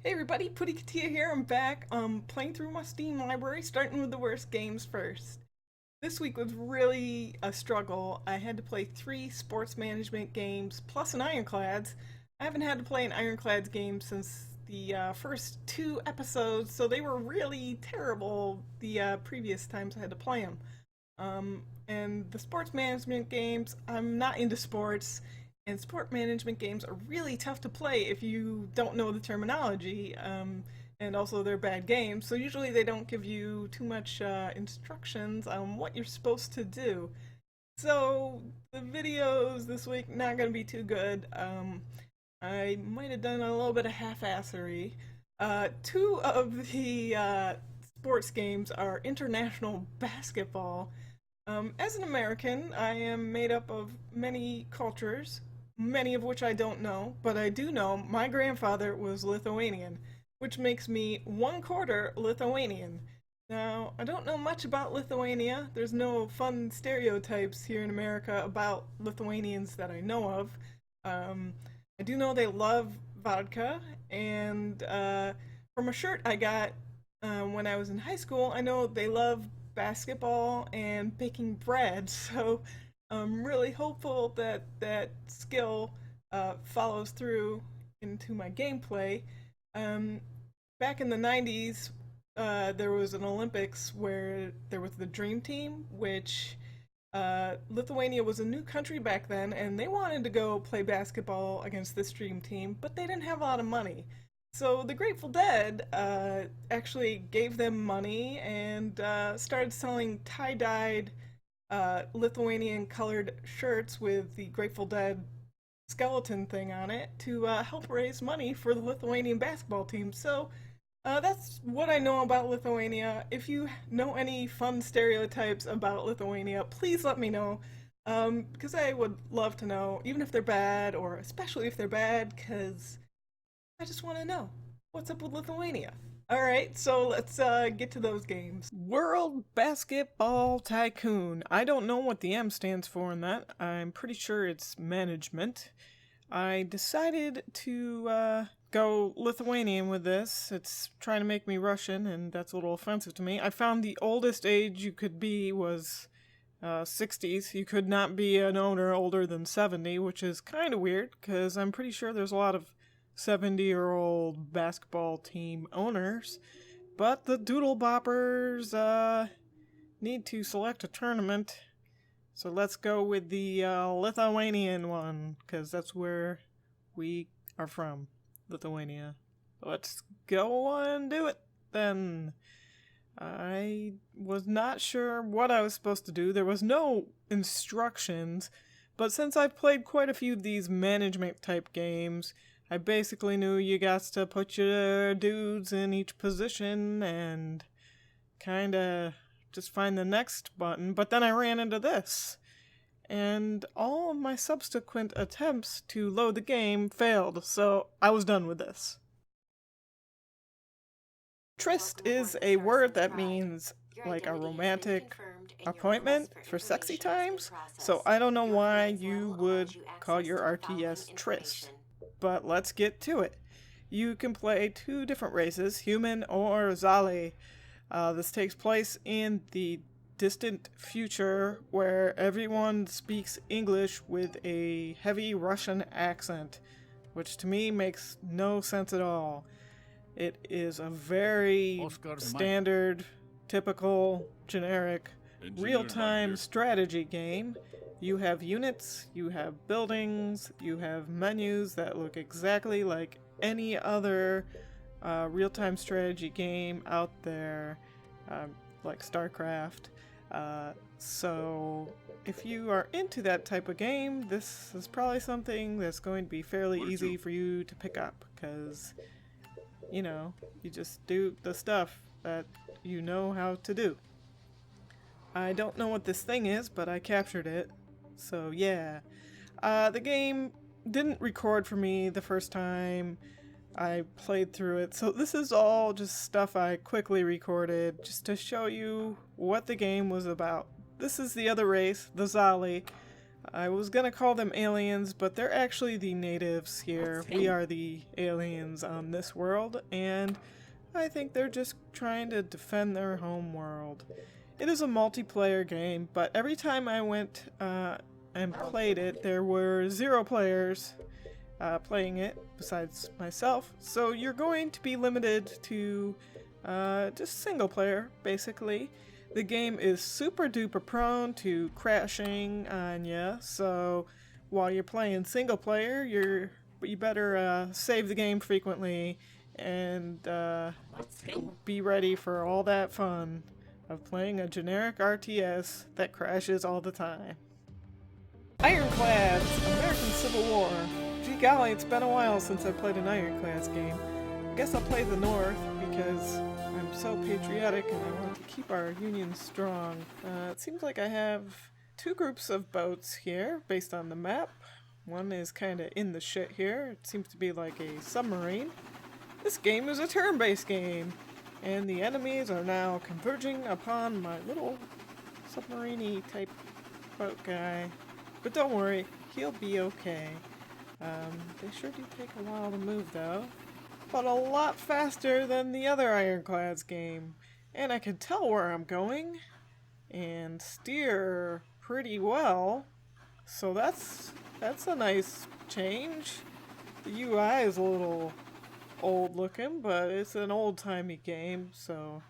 Hey everybody, Putty Katia here. I'm back playing through my Steam library, starting with the worst games first. This week was really a struggle. I had to play 3 sports management games plus an Ironclads. I haven't had to play an Ironclads game since the first 2 episodes, so they were really terrible the previous times I had to play them. And the sports management games, I'm not into sports, and sport management games are really tough to play if you don't know the terminology, and also they're bad games, so usually they don't give you too much instructions on what you're supposed to do. So the videos this week not going to be too good. I might have done a little bit of half-assery. 2 of the sports games are international basketball. As an American, I am made up of many cultures, many of which I don't know, but I do know my grandfather was Lithuanian, which makes me 1/4 Lithuanian. Now, I don't know much about Lithuania. There's no fun stereotypes here in America about Lithuanians that I know of. I do know they love vodka, and from a shirt I got when I was in high school, I know they love basketball and baking bread, so I'm really hopeful that that skill follows through into my gameplay. Um, Back in the 90s, there was an Olympics where there was the Dream Team, which Lithuania was a new country back then, and they wanted to go play basketball against this Dream Team, but they didn't have a lot of money. So the Grateful Dead actually gave them money and started selling tie-dyed Lithuanian colored shirts with the Grateful Dead skeleton thing on it to help raise money for the Lithuanian basketball team. So that's what I know about Lithuania. If you know any fun stereotypes about Lithuania, please let me know. Because I would love to know, even if they're bad, or especially if they're bad, because I just want to know what's up with Lithuania. All right, so let's get to those games. World Basketball Tycoon. I don't know what the M stands for in that. I'm pretty sure it's management. I decided to go Lithuanian with this. It's trying to make me Russian, and that's a little offensive to me. I found the oldest age you could be was 60s. You could not be an owner older than 70, which is kind of weird, because I'm pretty sure there's a lot of 70-year-old basketball team owners, but the Doodle Boppers need to select a tournament, so let's go with the Lithuanian one, because that's where we are from, Lithuania. Let's go and do it, then. I was not sure what I was supposed to do. There was no instructions, but since I've played quite a few of these management-type games, I basically knew you got to put your dudes in each position and kinda just find the next button, but then I ran into this. And all of my subsequent attempts to load the game failed, so I was done with this. Tryst is a word that means like a romantic appointment for sexy times, so I don't know why you would call your RTS Tryst. But let's get to it. You can play 2 different races, human or Zali. This takes place in the distant future where everyone speaks English with a heavy Russian accent, which to me makes no sense at all. It is a very standard, typical, generic, real-time strategy game. You have units, you have buildings, you have menus that look exactly like any other real-time strategy game out there, like StarCraft. So if you are into that type of game, this is probably something that's going to be fairly easy for you to pick up, because, you know, you just do the stuff that you know how to do. I don't know what this thing is, but I captured it. So yeah, the game didn't record for me the first time I played through it, so this is all just stuff I quickly recorded just to show you what the game was about. This is the other race, the Zali. I was gonna call them aliens, but they're actually the natives here. We are the aliens on this world, and I think they're just trying to defend their home world. It is a multiplayer game, but every time I went and played it, there were 0 players playing it besides myself. So you're going to be limited to just single player, basically. The game is super duper prone to crashing on ya, so while you're playing single player, you better save the game frequently and be ready for all that fun of playing a generic RTS that crashes all the time. Ironclads, American Civil War. Gee golly, it's been a while since I played an Ironclads game. I guess I'll play the North because I'm so patriotic and I want to keep our Union strong. It seems like I have 2 groups of boats here based on the map. One is kind of in the shit here. It seems to be like a submarine. This game is a turn-based game, and the enemies are now converging upon my little submarine-y type boat guy. But don't worry, he'll be okay. They sure do take a while to move though, but a lot faster than the other Ironclads game. And I can tell where I'm going, and steer pretty well, so that's a nice change. The UI is a little old looking, but it's an old-timey game, so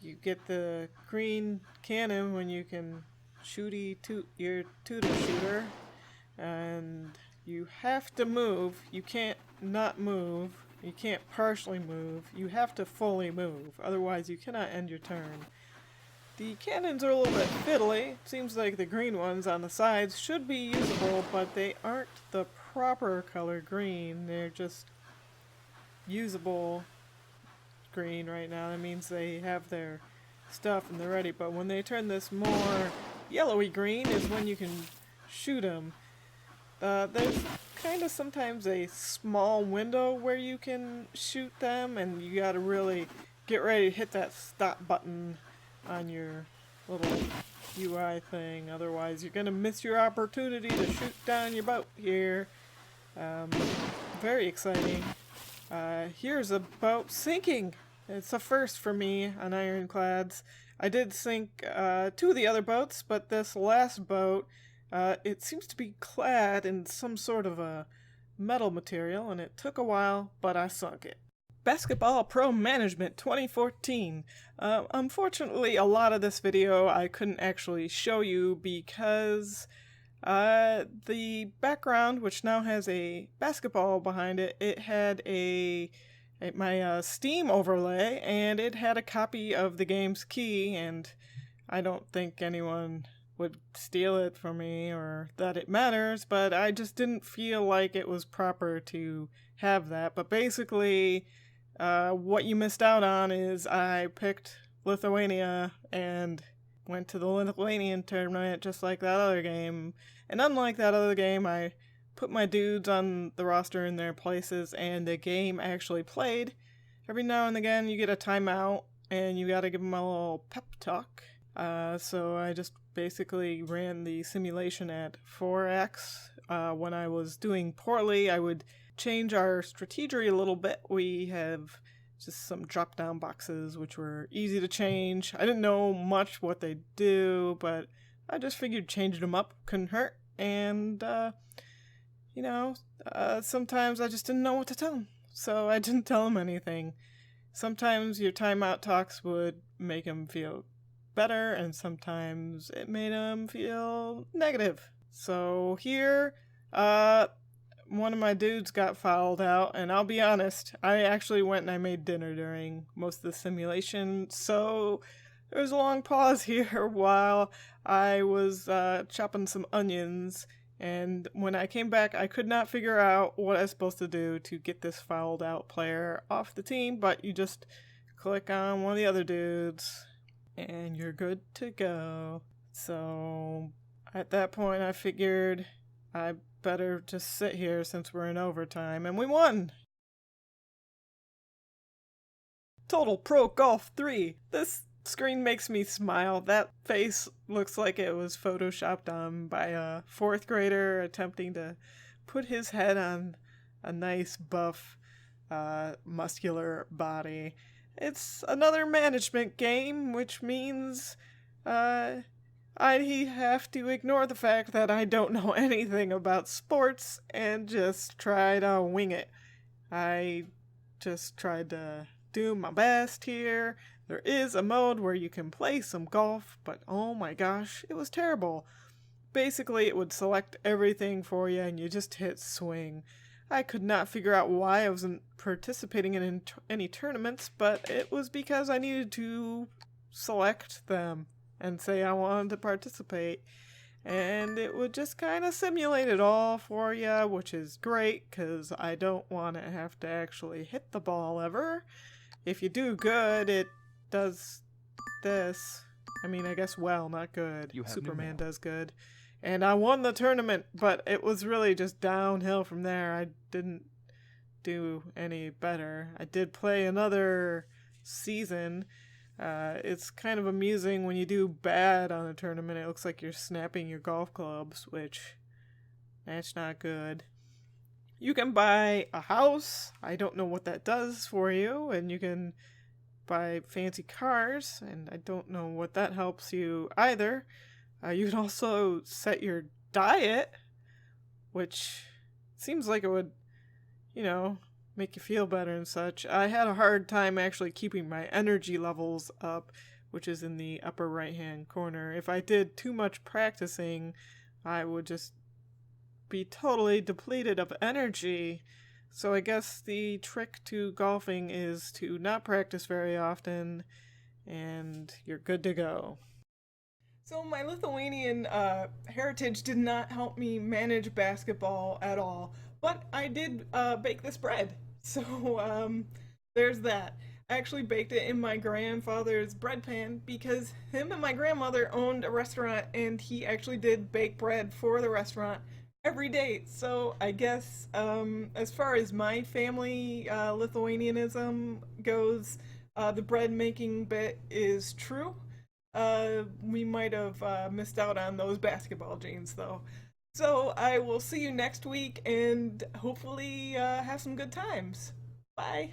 you get the green cannon when you can toot your tutor shooter, and you have to move. You can't not move. You can't partially move. You have to fully move, otherwise you cannot end your turn. The cannons are a little bit fiddly. Seems like the green ones on the sides should be usable, but they aren't the proper color green. They're just usable green right now. That means they have their stuff and they're ready, but when they turn this more yellowy green is when you can shoot them. There's kind of sometimes a small window where you can shoot them, and you gotta really get ready to hit that stop button on your little UI thing, otherwise you're gonna miss your opportunity to shoot down your boat here. Very exciting. Here's a boat sinking. It's a first for me on Ironclads. I did sink 2 of the other boats, but this last boat, it seems to be clad in some sort of a metal material, and it took a while, but I sunk it. Basketball Pro Management 2014. Unfortunately, a lot of this video I couldn't actually show you because the background, which now has a basketball behind it, it had my Steam overlay, and it had a copy of the game's key, and I don't think anyone would steal it from me or that it matters, but I just didn't feel like it was proper to have that. But basically, what you missed out on is I picked Lithuania and went to the Lithuanian tournament just like that other game. And unlike that other game, I put my dudes on the roster in their places, and the game actually played. Every now and again, you get a timeout, and you gotta give them a little pep talk. So I just basically ran the simulation at 4x. When I was doing poorly, I would change our strategy a little bit. We have just some drop-down boxes, which were easy to change. I didn't know much what they do, but I just figured changing them up couldn't hurt. And, sometimes I just didn't know what to tell them, so I didn't tell them anything. Sometimes your timeout talks would make them feel better, and sometimes it made them feel negative. So here, one of my dudes got fouled out, and I'll be honest, I actually went and I made dinner during most of the simulation, so there was a long pause here while I was chopping some onions, and when I came back, I could not figure out what I was supposed to do to get this fouled out player off the team, but you just click on one of the other dudes, and you're good to go. So at that point, I figured I better just sit here since we're in overtime, and we won! Total Pro Golf 3. This screen makes me smile. That face looks like it was photoshopped on by a fourth grader attempting to put his head on a nice buff, muscular body. It's another management game, which means I have to ignore the fact that I don't know anything about sports and just try to wing it. I just tried to do my best here. There is a mode where you can play some golf, but oh my gosh, it was terrible. Basically, it would select everything for you and you just hit swing. I could not figure out why I wasn't participating in any tournaments, but it was because I needed to select them and say I wanted to participate. And it would just kind of simulate it all for you, which is great because I don't want to have to actually hit the ball ever. If you do good, it does this. I mean, I guess well, not good. Superman does good. And I won the tournament, but it was really just downhill from there. I didn't do any better. I did play another season. It's kind of amusing when you do bad on a tournament. It looks like you're snapping your golf clubs, which that's not good. You can buy a house. I don't know what that does for you. And you can buy fancy cars, and I don't know what that helps you either. You can also set your diet, which seems like it would, make you feel better and such. I had a hard time actually keeping my energy levels up, which is in the upper right-hand corner. If I did too much practicing, I would just be totally depleted of energy. So I guess the trick to golfing is to not practice very often, and you're good to go. So my Lithuanian heritage did not help me manage basketball at all, but I did bake this bread. So there's that. I actually baked it in my grandfather's bread pan because him and my grandmother owned a restaurant and he actually did bake bread for the restaurant every day. So I guess as far as my family Lithuanianism goes, the bread making bit is true. We might have missed out on those basketball genes though. So I will see you next week and hopefully have some good times. Bye.